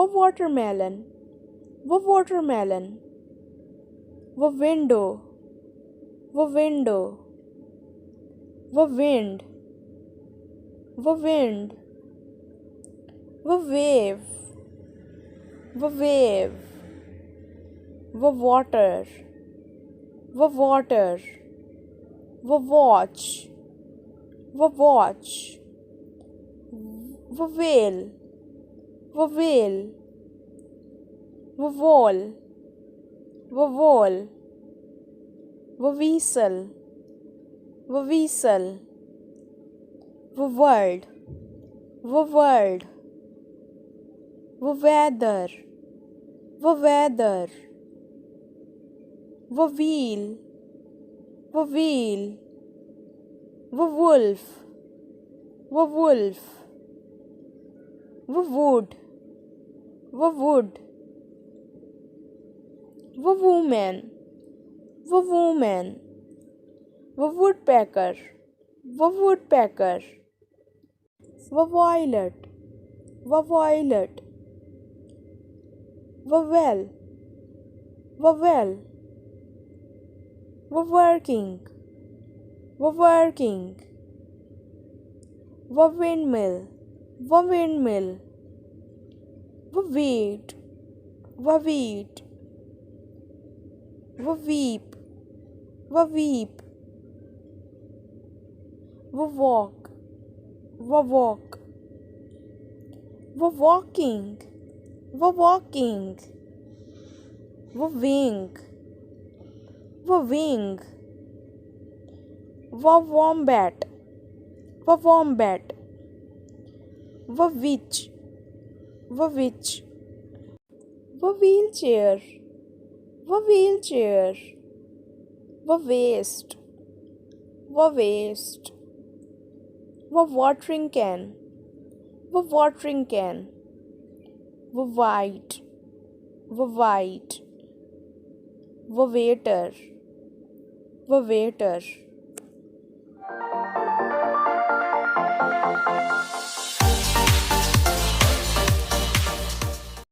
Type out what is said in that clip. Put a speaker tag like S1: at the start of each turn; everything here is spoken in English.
S1: watermelon, watermelon, window, window, wind, wind, wave, wave, water, water, watch, watch, whale, whale, wall, wall, whistle, whistle, world, world, weather, weather, wheel, wheel, wolf, wolf, wood, wood, woman, woman, woodpecker, woodpecker, violet, violet, well, well, working, working, windmill, windmill, wheat, wheat, weep, weep, walk, walk, walking, walking, wing, wing, wombat, wombat, witch, witch, wheelchair, wheelchair, waste, waste, watering can, watering can, white, white, waiter, waiter.